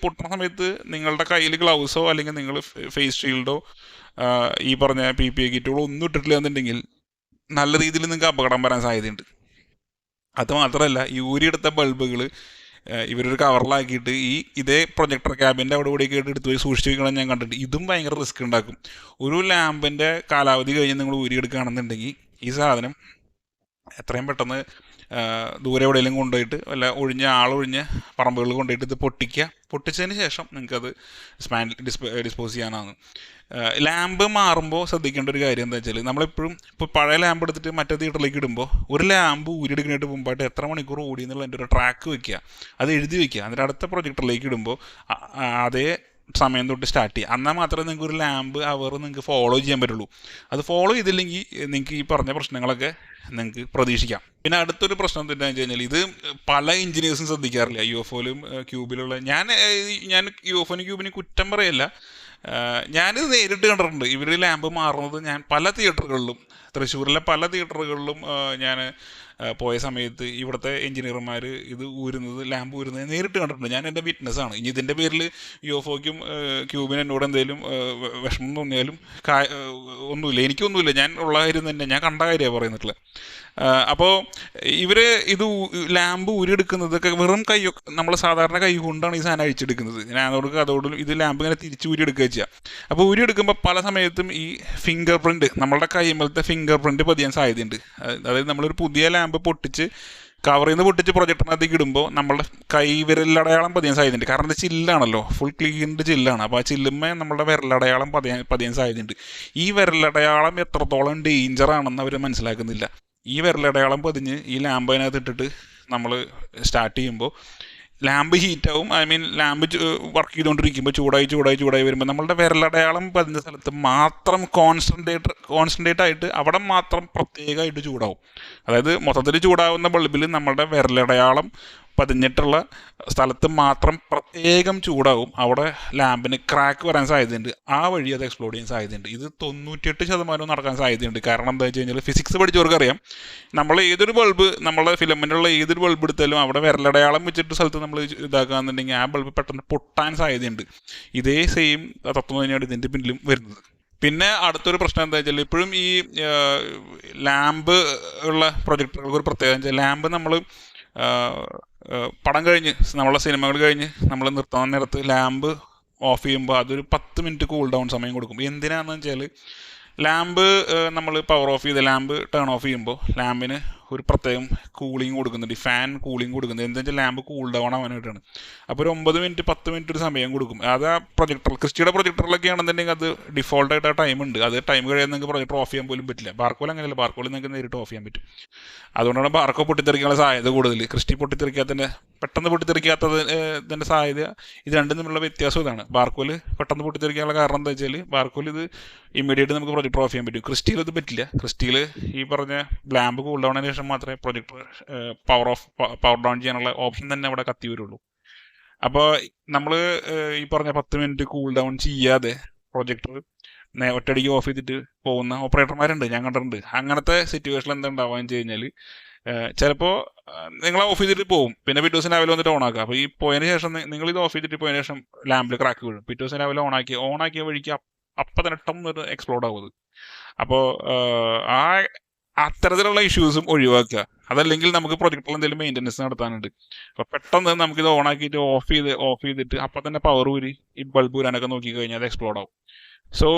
പൊട്ടുന്ന സമയത്ത് നിങ്ങളുടെ കയ്യിൽ ഗ്ലൗസോ അല്ലെങ്കിൽ നിങ്ങൾ ഫേസ് ഷീൽഡോ ഈ പറഞ്ഞ PPE കിറ്റുകളോ ഒന്നും ഇട്ടിട്ടില്ല എന്നുണ്ടെങ്കിൽ നല്ല രീതിയിൽ നിങ്ങൾക്ക് അപകടം വരാൻ സാധ്യതയുണ്ട്. അതുമാത്രമല്ല, ഈ ഊരിയെടുത്ത ബൾബുകൾ ഇവരൊരു കവറിലാക്കിയിട്ട് ഇതേ പ്രൊജക്ടർ ക്യാബിൻ്റെ അവിടെ കൂടി കേട്ട് എടുത്ത് പോയി സൂക്ഷിച്ച് വയ്ക്കണം ഞാൻ കണ്ടിട്ട്. ഇതും ഭയങ്കര റിസ്ക് ഉണ്ടാക്കും. ഒരു ലാമ്പിൻ്റെ കാലാവധി കഴിഞ്ഞ് നിങ്ങൾ ഊരിയെടുക്കുകയാണെന്നുണ്ടെങ്കിൽ ഈ സാധനം എത്രയും പെട്ടെന്ന് ദൂരെ എവിടെയെങ്കിലും കൊണ്ടുപോയിട്ട് ആളൊഴിഞ്ഞ പറമ്പുകളിൽ കൊണ്ടുപോയിട്ട് ഇത് പൊട്ടിച്ചതിന് ശേഷം നിങ്ങൾക്കത് ഡിസ്പോസ് ചെയ്യാനാണ്. ലാമ്പ് മാറുമ്പോൾ ശ്രദ്ധിക്കേണ്ട ഒരു കാര്യം എന്താ വെച്ചാൽ, നമ്മളെപ്പോഴും ഇപ്പോൾ പഴയ ലാമ്പ് എടുത്തിട്ട് മറ്റേ തിയേറ്ററിലേക്ക് ഇടുമ്പോൾ ഒരു ലാമ്പ് ഊരിയെടുക്കാനായിട്ട് മുമ്പായിട്ട് എത്ര മണിക്കൂർ ഓടി എന്നുള്ളതിൻ്റെ ഒരു ട്രാക്ക് വയ്ക്കുക, അത് എഴുതി വയ്ക്കുക. എന്നിട്ട് അടുത്ത പ്രൊജക്ടറിലേക്ക് ഇടുമ്പോൾ അതേ സമയം തൊട്ട് സ്റ്റാർട്ട് ചെയ്യുക. എന്നാൽ മാത്രമേ നിങ്ങൾക്ക് ഒരു ലാമ്പ് അവർ നിങ്ങൾക്ക് ഫോളോ ചെയ്യാൻ പറ്റുള്ളൂ. അത് ഫോളോ ചെയ്തില്ലെങ്കിൽ നിങ്ങൾക്ക് ഈ പറഞ്ഞ പ്രശ്നങ്ങളൊക്കെ നിങ്ങൾക്ക് പ്രതീക്ഷിക്കാം. പിന്നെ അടുത്തൊരു പ്രശ്നം എന്താണെന്ന് വെച്ച് കഴിഞ്ഞാൽ, ഇത് പല എഞ്ചിനീയേഴ്സും ശ്രദ്ധിക്കാറില്ല. UFOയിലും ക്യൂബിലുള്ള ഞാൻ UFOനും ക്യൂബിനും കുറ്റം പറയല്ല, ഞാനിത് നേരിട്ട് കണ്ടിട്ടുണ്ട്. ഇവർ ലാമ്പ് മാറുന്നത് ഞാൻ പല തിയേറ്ററുകളിലും, തൃശ്ശൂരിലെ പല തിയേറ്ററുകളിലും ഞാൻ പോയ സമയത്ത് ഇവിടുത്തെ എഞ്ചിനീയർമാർ ലാമ്പ് ഊരുന്നത് നേരിട്ട് കണ്ടിട്ടുണ്ട്. ഞാൻ എൻ്റെ വിറ്റ്നസ്സാണ്. ഇനി ഇതിൻ്റെ പേരിൽ UFOയ്ക്കും ക്യൂബിനും എന്നോട് എന്തെങ്കിലും വിഷമം തോന്നിയാലും ഒന്നുമില്ല, എനിക്കൊന്നുമില്ല. ഞാൻ ഉള്ള കാര്യം തന്നെ, ഞാൻ കണ്ട കാര്യമാണ് പറയുന്നിട്ടുള്ളത്. അപ്പോൾ ഇവർ ലാമ്പ് ഊരിയെടുക്കുന്നതൊക്കെ വെറും നമ്മൾ സാധാരണ കൈ കൊണ്ടാണ് ഈ സാധനം അഴിച്ചെടുക്കുന്നത്. അതോട് ഇത് ലാമ്പ് ഇങ്ങനെ തിരിച്ച് ഊരിയെടുക്കുക ചെയ്യുക. അപ്പോൾ ഊരിയെടുക്കുമ്പോൾ പല സമയത്തും ഈ ഫിംഗർ പ്രിൻറ്റ്, നമ്മളുടെ കൈമലത്തെ ഫിംഗർ പ്രിൻറ്റ് പതിയാൻ സാധ്യതയുണ്ട്. അതായത് നമ്മളൊരു പുതിയ ലാമ്പ് പൊട്ടിച്ച് കവറിൽ നിന്ന് പൊട്ടിച്ച് പ്രൊജക്ടറിനകത്തേക്ക് ഇടുമ്പോൾ നമ്മളുടെ കൈവിരലടയാളം പതിയാൻ സാധ്യതയുണ്ട്. കാരണം ഇത് ചില്ലാണല്ലോ, ഫുൾ ക്ലീൻഡ് ചില്ലാണ്. അപ്പോൾ ആ ചില്ലുമ്മേ നമ്മളുടെ വിരലടയാളം പതിയാൻ സാധ്യതയുണ്ട്. ഈ വിരലടയാളം എത്രത്തോളം ഡേഞ്ചറാണെന്ന് അവർ മനസ്സിലാക്കുന്നില്ല. ഈ വിരലടയാളം പതിഞ്ഞ് ഈ ലാമ്പ് അതിനകത്ത് ഇട്ടിട്ട് നമ്മൾ സ്റ്റാർട്ട് ചെയ്യുമ്പോൾ ലാമ്പ് ഹീറ്റാവും. ലാമ്പ് വർക്ക് ചെയ്തുകൊണ്ടിരിക്കുമ്പോൾ ചൂടായി വരുമ്പോൾ നമ്മളുടെ വിരലടയാളം പതിഞ്ഞ സ്ഥലത്ത് മാത്രം കോൺസെൻട്രേറ്റ് ആയിട്ട് അവിടെ മാത്രം പ്രത്യേകമായിട്ട് ചൂടാവും. അതായത് മൊത്തത്തിൽ ചൂടാവുന്ന ബൾബിൽ നമ്മളുടെ വിരലടയാളം പതിഞ്ഞിട്ടുള്ള സ്ഥലത്ത് മാത്രം പ്രത്യേകം ചൂടാവും. അവിടെ ലാമ്പിന് ക്രാക്ക് വരാൻ സാധ്യതയുണ്ട്. ആ വഴി അത് എക്സ്പ്ലോഡ് ചെയ്യാൻ സാധ്യതയുണ്ട്. ഇത് 98% നടക്കാൻ സാധ്യതയുണ്ട്. കാരണം എന്താ വെച്ച് കഴിഞ്ഞാൽ, ഫിസിക്സ് പഠിച്ചവർക്കറിയാം, നമ്മളുടെ ഫിലമെൻ്റുള്ള ഏതൊരു ബൾബ് എടുത്താലും അവിടെ വിരലടയാളം വെച്ചിട്ട് സ്ഥലത്ത് നമ്മൾ ഇതാക്കുകയെന്നുണ്ടെങ്കിൽ ആ ബൾബ് പെട്ടെന്ന് പൊട്ടാൻ സാധ്യതയുണ്ട്. ഇതേ സെയിം തത്വം തന്നെയാണ് ഇതിൻ്റെ പിന്നിലും വരുന്നത്. പിന്നെ അടുത്തൊരു പ്രശ്നം എന്താ വെച്ചാൽ, ഇപ്പോഴും ഈ ലാമ്പ് ഉള്ള പ്രൊജക്ടറുകൾക്ക് ഒരു പ്രത്യേകത വെച്ചാൽ, ലാമ്പ് നമ്മൾ പടം കഴിഞ്ഞ് നമ്മളെ സിനിമകൾ കഴിഞ്ഞ് നമ്മൾ നിർത്താൻ നേരത്ത് ലാമ്പ് ഓഫ് ചെയ്യുമ്പോൾ അതൊരു 10 മിനിറ്റ് കൂൾ ഡൗൺ സമയം കൊടുക്കും. എന്തിനാണെന്ന് വെച്ചാൽ ലാമ്പ് നമ്മൾ പവർ ഓഫ് ചെയ്ത് ലാമ്പ് ടേൺ ഓഫ് ചെയ്യുമ്പോൾ ലാമ്പിന് ഒരു പ്രത്യേകം കൂളിംഗ് കൊടുക്കുന്നുണ്ട്, ഫാൻ കൂളിംഗ് കൊടുക്കുന്നുണ്ട്. എന്താ വെച്ചാൽ ലാമ്പ് കൂൾ ഡൗൺ ആവാനായിട്ടാണ്. അപ്പോൾ ഒരു 9 മിനിറ്റ് 10 മിനിറ്റ് ഒരു സമയം കൊടുക്കും. അത് ആ പ്രൊജക്ടർ ക്രിസ്റ്റിയുടെ പ്രൊജക്ടറിലൊക്കെ ആണെന്നുണ്ടെങ്കിൽ അത് ഡിഫോൾട്ടായിട്ട് ആ ടൈം ഉണ്ട്. അത് ടൈം കഴിയാൻ നിങ്ങൾക്ക് പ്രൊജക്ടർ ഓഫ് ചെയ്യാൻ പോലും പറ്റില്ല. ബാർക്കോൾ അങ്ങനെയല്ല, ബാർക്കോൾ നിങ്ങൾക്ക് നേരിട്ട് ഓഫ് ചെയ്യാൻ പറ്റും. അതുകൊണ്ടാണ് ബാർക്കോ പൊട്ടിത്തെറിക്കാനുള്ള സാധ്യത കൂടുതൽ. ക്രിസ്റ്റി പൊട്ടിത്തെറിക്കാത്തതിൻ്റെ പെട്ടെന്ന് പൊട്ടിത്തെറിക്കാത്തത് ഇതിൻ്റെ സാധ്യത, ഇത് രണ്ടും തമ്മിലുള്ള വ്യത്യാസം ഇതാണ്. ബാർക്കോൽ പെട്ടെന്ന് പൊട്ടിത്തെറിക്കാനുള്ള കാരണം എന്താ വെച്ചാൽ ബാർക്കോൽ ഇത് ഇമ്മീഡിയറ്റ് നമുക്ക് പ്രൊജക്ടർ ഓഫ് ചെയ്യാൻ പറ്റും. ക്രിസ്റ്റിയിൽ അത് പറ്റില്ല. ക്രിസ്റ്റിയിൽ ഈ പറഞ്ഞ ലാമ്പ് കൂൾ ഡൗണിന് ശേഷം മാത്രമേ പ്രൊജക്ടർ പവർ ഡൗൺ ചെയ്യാനുള്ള ഓപ്ഷൻ തന്നെ അവിടെ കത്തി വരുള്ളൂ. അപ്പോൾ നമ്മൾ ഈ പറഞ്ഞ 10 മിനിറ്റ് കൂൾ ഡൗൺ ചെയ്യാതെ പ്രൊജക്ടർ ഒറ്റയടിക്ക് ഓഫ് ചെയ്തിട്ട് പോകുന്ന ഓപ്പറേറ്റർമാരുണ്ട്, ഞാൻ കണ്ടിട്ടുണ്ട്. അങ്ങനത്തെ സിറ്റുവേഷനിൽ എന്താ ഉണ്ടാവുക വെച്ച് കഴിഞ്ഞാൽ ചിലപ്പോൾ നിങ്ങൾ ഓഫ് ചെയ്തിട്ട് പോകും, പിന്നെ പിറ്റേ ദിവസം രാവിലെ വന്നിട്ട് ഓണാക്കുക. അപ്പോൾ ഈ പോയതിന് ശേഷം നിങ്ങളിത് ഓഫ് ചെയ്തിട്ട് പോയതിന് ശേഷം ലാമ്പിൽ ക്രാക്ക് വീഴും. പിറ്റേ ദിവസം രാവിലെ ഓണാക്കിയ വഴിക്ക് അപ്പം തന്നെ ടം ഒരു എക്സ്പ്ലോഡ് ആവും. അപ്പോൾ ആ അത്തരത്തിലുള്ള ഇഷ്യൂസും ഒഴിവാക്കുക. അതല്ലെങ്കിൽ നമുക്ക് പ്രൊജക്ടറിൽ എന്തെങ്കിലും മെയിൻ്റനൻസ് നടത്താനുണ്ട്. അപ്പോൾ പെട്ടെന്ന് നമുക്കിത് ഓണാക്കിയിട്ട് ഓഫ് ചെയ്തിട്ട് അപ്പം തന്നെ പവർ ഊരി ഈ ബൾബ് ഊരാനൊക്കെ നോക്കി കഴിഞ്ഞാൽ അത് എക്സ്പ്ലോഡ് ആവും. സോ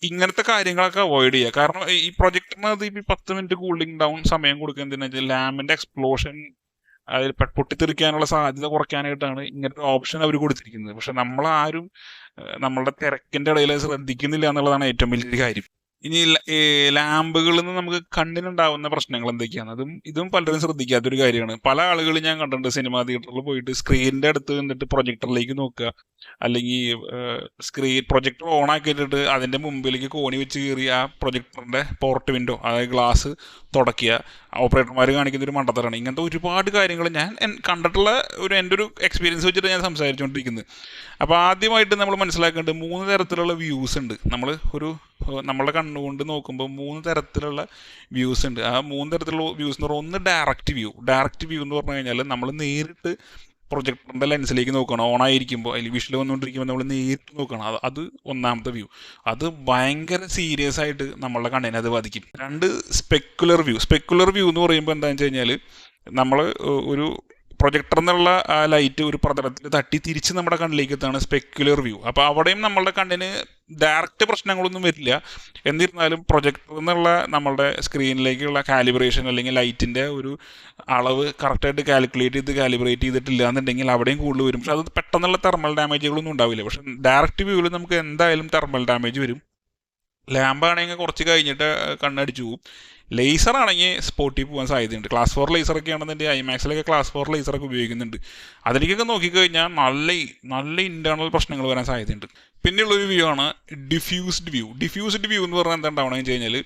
ഇങ്ങനത്തെ കാര്യങ്ങളൊക്കെ അവോയ്ഡ് ചെയ്യുക. കാരണം ഈ പ്രൊജക്ടറിന് അത് ഈ 10 മിനിറ്റ് കൂളിംഗ് ഡൗൺ സമയം കൊടുക്കുക എന്തിനാ വെച്ചാൽ ലാമ്പിൻ്റെ എക്സ്പ്ലോഷൻ അതിൽ പൊട്ടിത്തെറിക്കാനുള്ള സാധ്യത കുറയ്ക്കാനായിട്ടാണ് ഇങ്ങനത്തെ ഓപ്ഷൻ അവർ കൊടുത്തിരിക്കുന്നത്. പക്ഷെ നമ്മളാരും നമ്മളുടെ തിരക്കിൻ്റെ ഇടയിൽ ശ്രദ്ധിക്കുന്നില്ല എന്നുള്ളതാണ് ഏറ്റവും വലിയൊരു കാര്യം. ഇനി ലാമ്പുകളിൽ നിന്ന് നമുക്ക് കണ്ണിനുണ്ടാവുന്ന പ്രശ്നങ്ങൾ എന്തൊക്കെയാണ്, ഇതും പലരും ശ്രദ്ധിക്കാത്തൊരു കാര്യമാണ്. പല ആളുകളും ഞാൻ കണ്ടിട്ടുണ്ട് സിനിമാ തിയേറ്ററിൽ പോയിട്ട് സ്ക്രീനിൻ്റെ അടുത്ത് നിന്നിട്ട് പ്രൊജക്ടറിലേക്ക് നോക്കുക, അല്ലെങ്കിൽ പ്രൊജക്ടർ ഓൺ ആക്കിയിട്ടിട്ട് അതിൻ്റെ മുമ്പിലേക്ക് കോണി വെച്ച് കയറി ആ പ്രൊജക്ടറിൻ്റെ പോർട്ട് വിൻഡോ അതായത് ഗ്ലാസ് തുടയ്ക്കുക. ഓപ്പറേറ്റർമാർ കാണിക്കുന്ന ഒരു മണ്ടത്തരാണ്. ഇങ്ങനത്തെ ഒരുപാട് കാര്യങ്ങൾ ഞാൻ കണ്ടിട്ടുള്ള എൻ്റെ ഒരു എക്സ്പീരിയൻസ് വെച്ചിട്ട് ഞാൻ സംസാരിച്ചുകൊണ്ടിരിക്കുന്നത്. അപ്പോൾ ആദ്യമായിട്ട് നമ്മൾ മനസ്സിലാക്കേണ്ടത് 3 തരത്തിലുള്ള വ്യൂസ് ഉണ്ട്. നമ്മളുടെ കണ്ണുകൊണ്ട് നോക്കുമ്പോൾ 3 തരത്തിലുള്ള വ്യൂസ് ഉണ്ട്. ആ 3 തരത്തിലുള്ള വ്യൂസ് എന്ന് പറഞ്ഞാൽ ഒന്ന് ഡയറക്റ്റ് വ്യൂ എന്ന് പറഞ്ഞു കഴിഞ്ഞാൽ നമ്മൾ നേരിട്ട് പ്രൊജക്ടറിൻ്റെ ലെൻസിലേക്ക് നോക്കണം. ഓണായിരിക്കുമ്പോൾ അല്ലെങ്കിൽ വിഷ്വൽ വന്നുകൊണ്ടിരിക്കുമ്പോൾ നമ്മൾ നേരിട്ട് നോക്കണം. അത് ഒന്നാമത്തെ വ്യൂ. അത് ഭയങ്കര സീരിയസ് ആയിട്ട് നമ്മളുടെ കണ്ണിനെ അത് ബാധിക്കും. 2 സ്പെക്കുലർ വ്യൂ എന്ന് പറയുമ്പോൾ എന്താണെന്ന് വെച്ച് കഴിഞ്ഞാൽ നമ്മൾ ഒരു പ്രൊജക്ടർ എന്നുള്ള ആ ലൈറ്റ് ഒരു പ്രതലത്തിൽ തട്ടി തിരിച്ച് നമ്മുടെ കണ്ണിലേക്ക് എത്താണ് സ്പെക്കുലർ വ്യൂ. അപ്പോൾ അവിടെയും നമ്മളുടെ കണ്ണിന് ഡയറക്റ്റ് പ്രശ്നങ്ങളൊന്നും വരില്ല. എന്നിരുന്നാലും പ്രൊജക്ടർ എന്നുള്ള നമ്മളുടെ സ്ക്രീനിലേക്കുള്ള കാലിബ്രേഷൻ അല്ലെങ്കിൽ ലൈറ്റിൻ്റെ ഒരു അളവ് കറക്റ്റായിട്ട് കാലിബ്രേറ്റ് ചെയ്തിട്ടില്ല എന്നുണ്ടെങ്കിൽ അവിടെയും കൂടുതൽ വരും. പക്ഷെ അത് പെട്ടെന്നുള്ള തെർമൽ ഡാമേജുകളൊന്നും ഉണ്ടാവില്ല. പക്ഷെ ഡയറക്റ്റ് വ്യൂവിൽ നമുക്ക് എന്തായാലും തെർമൽ ഡാമേജ് വരും. ലാമ്പാണെങ്കിൽ കുറച്ച് കഴിഞ്ഞിട്ട് കണ്ണടിച്ചു പോകും. ലേസർ ആണെങ്കിൽ സ്പോട്ടിൽ പോകാൻ സാധ്യതയുണ്ട്. ക്ലാസ് 4 ലേസറൊക്കെ ആണെന്നുണ്ടെങ്കിൽ ഐമാക്സിലൊക്കെ ക്ലാസ് 4 ലേസറൊക്കെ ഉപയോഗിക്കുന്നുണ്ട്. അതിലേക്കൊക്കെ നോക്കിക്കഴിഞ്ഞാൽ നല്ല ഇൻറ്റേർണൽ പ്രശ്നങ്ങൾ വരാൻ സാധ്യതയുണ്ട്. പിന്നെയുള്ളൊരു വ്യൂ ആണ് ഡിഫ്യൂസ്ഡ് വ്യൂ എന്ന് പറഞ്ഞാൽ എന്താ ഉണ്ടാവണമെന്ന് വെച്ച് കഴിഞ്ഞാൽ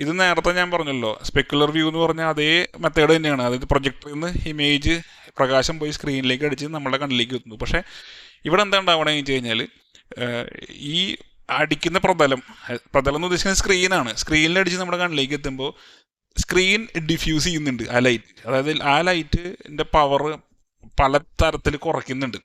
ഇത് നേരത്തെ ഞാൻ പറഞ്ഞല്ലോ, സ്പെക്കുലർ വ്യൂ എന്ന് പറഞ്ഞാൽ അതേ മെത്തേഡ് തന്നെയാണ്. അതായത് പ്രൊജക്ടറിൽ നിന്ന് ഇമേജ് പ്രകാശം പോയി സ്ക്രീനിലേക്ക് അടിച്ച് നമ്മുടെ കണ്ണിലേക്ക് എത്തുന്നു. പക്ഷേ ഇവിടെ എന്താ ഉണ്ടാവണമെന്ന് വെച്ച് കഴിഞ്ഞാൽ ഈ അടിക്കുന്ന പ്രതലം എന്ന് ഉദ്ദേശിക്കുന്നത് സ്ക്രീനാണ്. സ്ക്രീനിലടിച്ച് നമ്മുടെ കണ്ണിലേക്ക് എത്തുമ്പോൾ സ്ക്രീൻ ഡിഫ്യൂസ് ചെയ്യുന്നുണ്ട് ആ ലൈറ്റ്. അതായത് ആ ലൈറ്റിൻ്റെ പവർ പല തരത്തിൽ കുറയ്ക്കുന്നുണ്ട്.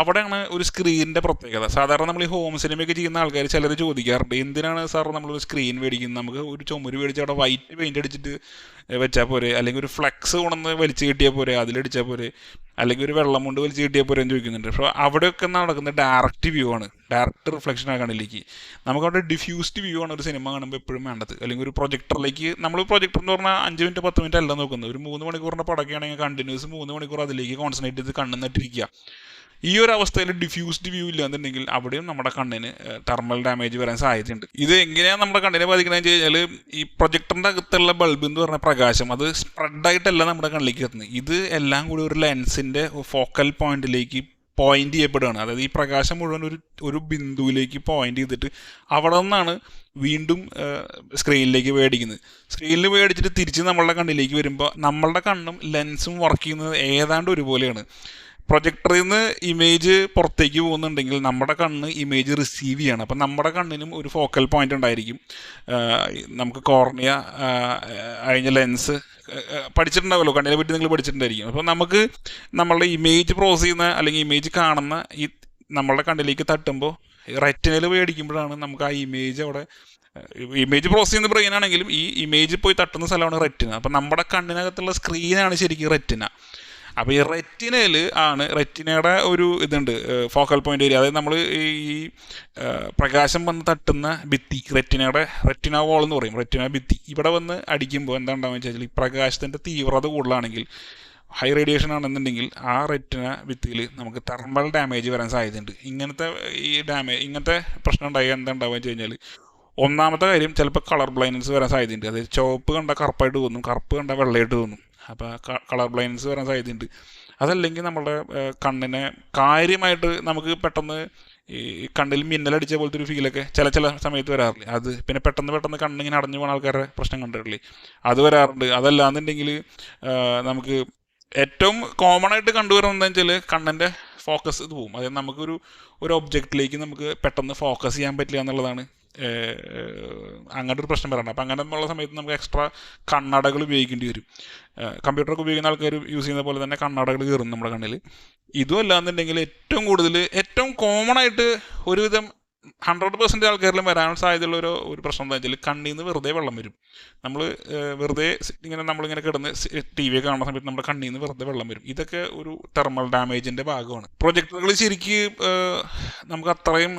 അവിടെയാണ് ഒരു സ്ക്രീനിൻ്റെ പ്രത്യേകത. സാധാരണ നമ്മൾ ഈ ഹോം സിനിമയൊക്കെ ചെയ്യുന്ന ആൾക്കാർ ചിലർ ചോദിക്കാറുണ്ട്, എന്തിനാണ് സാർ നമ്മളൊരു സ്ക്രീൻ മേടിക്കുന്നത്, നമുക്ക് ഒരു ചുമര് മേടിച്ച് അവിടെ വൈറ്റ് പെയിൻ്റ് അടിച്ചിട്ട് വെച്ചാൽ പോരെ, അല്ലെങ്കിൽ ഒരു ഫ്ലെക്സ് കൊണ്ടുവന്ന് വലിച്ചു കിട്ടിയാൽ പോരെ, അതിലടിച്ചാൽ പോരെ, അല്ലെങ്കിൽ ഒരു വെള്ളം കൊണ്ട് വലിച്ചു കിട്ടിയാൽ പോരെ എന്ന് ചോദിക്കുന്നുണ്ട്. പക്ഷേ അവിടെയൊക്കെ നടക്കുന്നത് ഡയറക്റ്റ് വ്യൂ ആണ്, ഡയറക്റ്റ് റിഫ്ലക്ഷൻ ആ കണ്ണിലേക്ക്. നമുക്കവിടെ ഡിഫ്യൂസ്ഡ് വ്യൂ ആണ് ഒരു സിനിമ കാണുമ്പോൾ എപ്പോഴും വേണ്ടത്. അല്ലെങ്കിൽ ഒരു പ്രൊജക്ടറിലേക്ക് നമ്മൾ പ്രൊജക്ടർ എന്ന് പറഞ്ഞാൽ 5 മിനിറ്റ് 10 മിനിറ്റ് അല്ല നോക്കുന്നത്. ഒരു 3 മണിക്കൂറിൻ്റെ പടക്കുകയാണെങ്കിൽ കണ്ടിന്യൂസ് 3 മണിക്കൂർ അതിലേക്ക് കോൺസെൻട്രേറ്റ് ചെയ്ത് കണ്ണ് നട്ടിരിക്കുക. ഈ ഒരു അവസ്ഥയിൽ ഡിഫ്യൂസ്ഡ് വ്യൂ ഇല്ലാന്നുണ്ടെങ്കിൽ അവിടെയും നമ്മുടെ കണ്ണിന് തെർമൽ ഡാമേജ് വരാൻ സാധ്യതയുണ്ട്. ഇത് എങ്ങനെയാണ് നമ്മുടെ കണ്ണിനെ ബാധിക്കണമെന്ന് വെച്ച് കഴിഞ്ഞാൽ ഈ പ്രൊജക്ടറിൻ്റെ അകത്തുള്ള ബൾബ് എന്ന് പറഞ്ഞ പ്രകാശം അത് സ്പ്രെഡായിട്ടല്ല നമ്മുടെ കണ്ണിലേക്ക് എത്തുന്നത്. ഇത് എല്ലാം കൂടി ഒരു ലെൻസിൻ്റെ ഫോക്കൽ പോയിന്റിലേക്ക് പോയിന്റ് ചെയ്യപ്പെടുകയാണ്. അതായത് ഈ പ്രകാശം മുഴുവൻ ഒരു ബിന്ദുവിലേക്ക് പോയിന്റ് ചെയ്തിട്ട് അവിടെ നിന്നാണ് വീണ്ടും സ്ക്രീനിലേക്ക് മേടിക്കുന്നത്. സ്ക്രീനിൽ മേടിച്ചിട്ട് തിരിച്ച് നമ്മളുടെ കണ്ണിലേക്ക് വരുമ്പോൾ നമ്മളുടെ കണ്ണും ലെൻസും വർക്ക് ചെയ്യുന്നത് ഏതാണ്ട് ഒരുപോലെയാണ്. പ്രൊജക്ടറിൽ നിന്ന് ഇമേജ് പുറത്തേക്ക് പോകുന്നുണ്ടെങ്കിൽ നമ്മുടെ കണ്ണ് ഇമേജ് റിസീവ് ചെയ്യണം. അപ്പം നമ്മുടെ കണ്ണിനും ഒരു ഫോക്കൽ പോയിന്റ് ഉണ്ടായിരിക്കും. നമുക്ക് കോർണിയ കഴിഞ്ഞ ലെൻസ് പഠിച്ചിട്ടുണ്ടാവുമല്ലോ, കണ്ണിനെ പറ്റി നിങ്ങൾ പഠിച്ചിട്ടുണ്ടായിരിക്കും. അപ്പോൾ നമുക്ക് നമ്മളുടെ ഇമേജ് പ്രോസസ് ചെയ്യുന്ന അല്ലെങ്കിൽ ഇമേജ് കാണുന്ന ഈ നമ്മളുടെ കണ്ണിലേക്ക് തട്ടുമ്പോൾ റെറ്റിനൽ മേടിക്കുമ്പോഴാണ് നമുക്ക് ആ ഇമേജ് പ്രോസസ് ചെയ്യുന്ന ബ്രെയിൻ ആണെങ്കിലും ഈ ഇമേജ് പോയി തട്ടുന്ന സ്ഥലമാണ് റെറ്റിന. അപ്പം നമ്മുടെ കണ്ണിനകത്തുള്ള സ്ക്രീനാണ് ശരിക്കും റെറ്റിന. അപ്പോൾ ഈ റെറ്റിനയിൽ ആണ് റെറ്റിനയുടെ ഒരു ഇതുണ്ട്, ഫോക്കൽ പോയിന്റ് ഏരിയ. അതായത് നമ്മൾ ഈ പ്രകാശം വന്ന് തട്ടുന്ന ഭിത്തി, റെറ്റിന വോൾ എന്ന് പറയും, റെറ്റിന ഭിത്തി, ഇവിടെ വന്ന് അടിക്കുമ്പോൾ എന്താ ഉണ്ടാവുക വെച്ചാൽ ഈ പ്രകാശത്തിൻ്റെ തീവ്രത കൂടുതലാണെങ്കിൽ, ഹൈ റേഡിയേഷൻ ആണെന്നുണ്ടെങ്കിൽ ആ റെറ്റിന ഭിത്തിയിൽ നമുക്ക് തെർമൽ ഡാമേജ് വരാൻ സാധ്യതയുണ്ട്. ഇങ്ങനത്തെ പ്രശ്നം ഉണ്ടായാൽ എന്താ ഉണ്ടാവുക വെച്ച് കഴിഞ്ഞാൽ, ഒന്നാമത്തെ കാര്യം ചിലപ്പോൾ കളർ ബ്ലൈൻഡ്നസ് വരാൻ സാധ്യതയുണ്ട്. അതായത് ചുവപ്പ് കണ്ട കറുപ്പായിട്ട് തോന്നും, കറുപ്പ് കണ്ട വെള്ളയായിട്ട് തോന്നും. അപ്പോൾ കളർ ബ്ലൈൻഡ്നസ് വരാൻ സാധ്യതയുണ്ട്. അതല്ലെങ്കിൽ നമ്മുടെ കണ്ണിനെ കാര്യമായിട്ട് നമുക്ക് പെട്ടെന്ന് ഈ കണ്ണിൽ മിന്നലടിച്ച പോലത്തെ ഒരു ഫീലൊക്കെ ചില സമയത്ത് വരാറില്ലേ, അത് പിന്നെ പെട്ടെന്ന് കണ്ണിങ്ങനെ അടഞ്ഞു പോകുന്ന ആൾക്കാരുടെ പ്രശ്നം കണ്ടിട്ടില്ലേ, അത് വരാറുണ്ട്. അതല്ലാന്നുണ്ടെങ്കിൽ നമുക്ക് ഏറ്റവും കോമൺ ആയിട്ട് കണ്ടുവരുന്നത് എന്താ വെച്ചാൽ കണ്ണിൻ്റെ ഫോക്കസ് ഇത് പോകും. അതായത് ഒരു ഒബ്ജക്റ്റിലേക്ക് നമുക്ക് പെട്ടെന്ന് ഫോക്കസ് ചെയ്യാൻ പറ്റില്ല എന്നുള്ളതാണ് അങ്ങനത്തെ ഒരു പ്രശ്നം വരണം. അപ്പം അങ്ങനെ ഉള്ള സമയത്ത് നമുക്ക് എക്സ്ട്രാ കണ്ണടകൾ ഉപയോഗിക്കേണ്ടി വരും. കമ്പ്യൂട്ടറൊക്കെ ഉപയോഗിക്കുന്ന ആൾക്കാർ യൂസ് ചെയ്യുന്ന പോലെ തന്നെ കണ്ണടകൾ കയറും നമ്മുടെ കണ്ണിൽ. ഇതും അല്ലാന്നുണ്ടെങ്കിൽ ഏറ്റവും കോമൺ ആയിട്ട് ഒരുവിധം 100% ആൾക്കാരിലും വരാൻ സാധ്യതയുള്ള ഒരു പ്രശ്നം എന്താ വെച്ചാൽ കണ്ണിൽ നിന്ന് വെറുതെ വെള്ളം വരും. നമ്മൾ വെറുതെ നമ്മളിങ്ങനെ കിടന്ന് ടി വി കാണുന്ന സമയത്ത് നമ്മുടെ കണ്ണിൽ നിന്ന് വെറുതെ വെള്ളം വരും. ഇതൊക്കെ ഒരു തെർമൽ ഡാമേജിൻ്റെ ഭാഗമാണ്. പ്രൊജക്ടറുകൾ ശരിക്ക് നമുക്ക് അത്രയും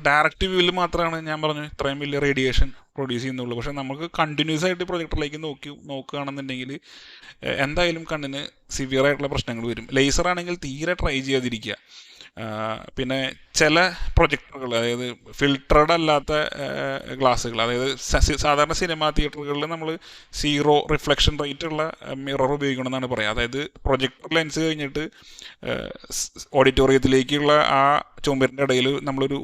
ഡയറക്റ്റ് വ്യൂവിൽ മാത്രമാണ് ഞാൻ പറഞ്ഞു ഇത്രയും വലിയ റേഡിയേഷൻ പ്രൊഡ്യൂസ് ചെയ്യുന്നുള്ളൂ. പക്ഷേ നമുക്ക് കണ്ടിന്യൂസ് ആയിട്ട് പ്രൊജക്ടറിലേക്ക് നോക്കുകയാണെന്നുണ്ടെങ്കിൽ എന്തായാലും കണ്ണിന് സിവിയർ ആയിട്ടുള്ള പ്രശ്നങ്ങൾ വരും. ലേസർ ആണെങ്കിൽ തീരെ ട്രൈ ചെയ്യാതിരിക്കുക. പിന്നെ ചില പ്രൊജക്ടറുകൾ, അതായത് ഫിൽറ്റർഡ് അല്ലാത്ത ഗ്ലാസ്സുകൾ, അതായത് സാധാരണ സിനിമാ തിയേറ്ററുകളിൽ നമ്മൾ 0 റിഫ്ലക്ഷൻ റേറ്റ് ഉള്ള മിറർ ഉപയോഗിക്കണമെന്നാണ് പറയുക. അതായത് പ്രൊജക്ടർ ലെൻസ് കഴിഞ്ഞിട്ട് ഓഡിറ്റോറിയത്തിലേക്കുള്ള ആ ചുമരിൻ്റെ ഇടയിൽ നമ്മളൊരു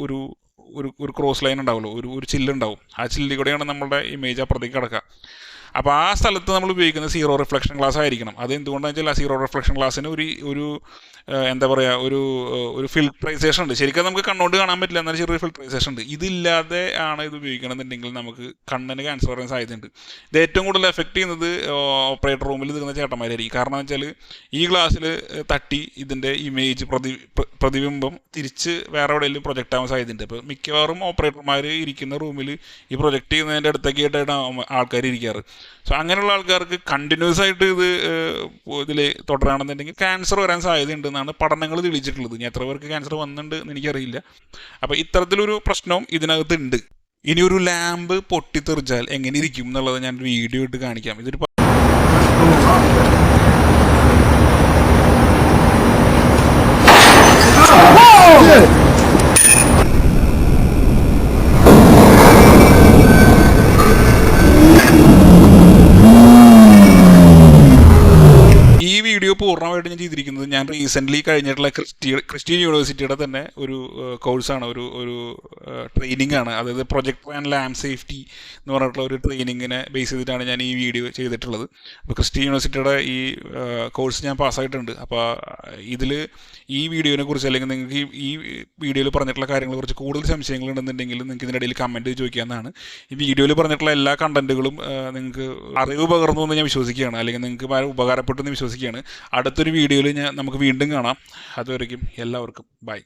ഒരു ക്രോസ് ലൈൻ ഉണ്ടാവുമല്ലോ, ഒരു ചില്ലുണ്ടാവും. ആ ചില്ലിൽ കൂടെയാണ് നമ്മളുടെ ഇമേജ് അപ്പുറത്തേക്ക് കിടക്കുക. അപ്പോൾ ആ സ്ഥലത്ത് നമ്മൾ ഉപയോഗിക്കുന്നത് 0 റിഫ്ലക്ഷൻ ഗ്ലാസ് ആയിരിക്കണം. അത് എന്തുകൊണ്ടാണെന്ന് വെച്ചാൽ ആ 0 റിഫ്ലക്ഷൻ ഗ്ലാസ്സിന് ഒരു എന്താ പറയുക, ഒരു ഫിൽട്രൈസേഷൻ ഉണ്ട്. ശരിക്കും നമുക്ക് കണ്ണുകൊണ്ട് കാണാൻ പറ്റില്ല, എന്നാൽ ചെറിയൊരു ഫിൽട്രൈസേഷൻ ഉണ്ട്. ഇതില്ലാതെ ആണ് ഇത് ഉപയോഗിക്കണമെന്നുണ്ടെങ്കിൽ നമുക്ക് കണ്ണിന് ക്യാൻസർ വരാൻ സാധ്യതയുണ്ട്. ഇത് ഏറ്റവും കൂടുതൽ എഫക്റ്റ് ചെയ്യുന്നത് ഓപ്പറേറ്റർ റൂമിൽ നിൽക്കുന്ന ചേട്ടന്മാരായിരിക്കും. കാരണം എന്ന് വെച്ചാൽ ഈ ഗ്ലാസ്സിൽ തട്ടി ഇതിൻ്റെ ഇമേജ് പ്രതിബിംബം തിരിച്ച് വേറെ എവിടെയെങ്കിലും പ്രൊജക്റ്റ് ആവാൻ സാധ്യതയുണ്ട്. അപ്പോൾ മിക്കവാറും ഓപ്പറേറ്റർമാർ ഇരിക്കുന്ന റൂമിൽ ഈ പ്രൊജക്റ്റ് ചെയ്യുന്നതിൻ്റെ അടുത്തൊക്കെ ആയിട്ടാണ് ആൾക്കാർ ഇരിക്കാറ്. സോ അങ്ങനെയുള്ള ആൾക്കാർക്ക് കണ്ടിന്യൂസ് ആയിട്ട് ഇതിൽ തുടരുകയാണെന്നുണ്ടെങ്കിൽ ക്യാൻസർ വരാൻ സാധ്യതയുണ്ടെന്നാണ് പഠനങ്ങൾ തെളിയിച്ചിട്ടുള്ളത്. ഇനി എത്ര പേർക്ക് ക്യാൻസർ വന്നിട്ടുണ്ട് എന്ന് എനിക്കറിയില്ല. അപ്പോൾ ഇത്തരത്തിലൊരു പ്രശ്നവും ഇതിനകത്തുണ്ട്. ഇനി ഒരു ലാമ്പ് പൊട്ടിത്തെറിച്ചാൽ എങ്ങനെ ഇരിക്കും എന്നുള്ളത് ഞാൻ വീഡിയോ ഇട്ട് കാണിക്കാം. ഇതൊരു പൂർണ്ണമായിട്ട് ഞാൻ ചെയ്തിരിക്കുന്നത്, ഞാൻ റീസെൻ്റ്ലി കഴിഞ്ഞിട്ടുള്ള ക്രിസ്ത്യൻ യൂണിവേഴ്സിറ്റിയുടെ തന്നെ ഒരു കോഴ്സാണ്, ഒരു ട്രെയിനിങ് ആണ്. അതായത് പ്രൊജക്ടർ ആൻഡ് ലാമ്പ് സേഫ്റ്റി എന്ന് പറഞ്ഞിട്ടുള്ള ഒരു ട്രെയിനിങ്ങിനെ ബേസ് ചെയ്തിട്ടാണ് ഞാൻ ഈ വീഡിയോ ചെയ്തിട്ടുള്ളത്. അപ്പോൾ ക്രിസ്ത്യൻ യൂണിവേഴ്സിറ്റിയുടെ ഈ കോഴ്സ് ഞാൻ പാസ്സായിട്ടുണ്ട്. അപ്പോൾ ഇതിൽ ഈ വീഡിയോനെ കുറിച്ച്, അല്ലെങ്കിൽ നിങ്ങൾക്ക് ഈ വീഡിയോയിൽ പറഞ്ഞിട്ടുള്ള കാര്യങ്ങളെ കുറിച്ച് കൂടുതൽ സംശയങ്ങളുണ്ടെന്നുണ്ടെങ്കിൽ നിങ്ങൾക്ക് ഇതിനിടയിൽ കമൻറ്റ് ചോദിക്കാവുന്നതാണ്. ഈ വീഡിയോയിൽ പറഞ്ഞിട്ടുള്ള എല്ലാ കണ്ടൻറ്റുകളും നിങ്ങൾക്ക് അറിവ് പകർന്നു എന്ന് ഞാൻ വിശ്വസിക്കുകയാണ്, അല്ലെങ്കിൽ നിങ്ങൾക്ക് ഉപകാരപ്പെട്ടു എന്ന് വിശ്വസിക്കുകയാണ്. അടുത്തൊരു വീഡിയോയിൽ നമുക്ക് വീണ്ടും കാണാം. അതുവരയ്ക്കും എല്ലാവർക്കും ബൈ.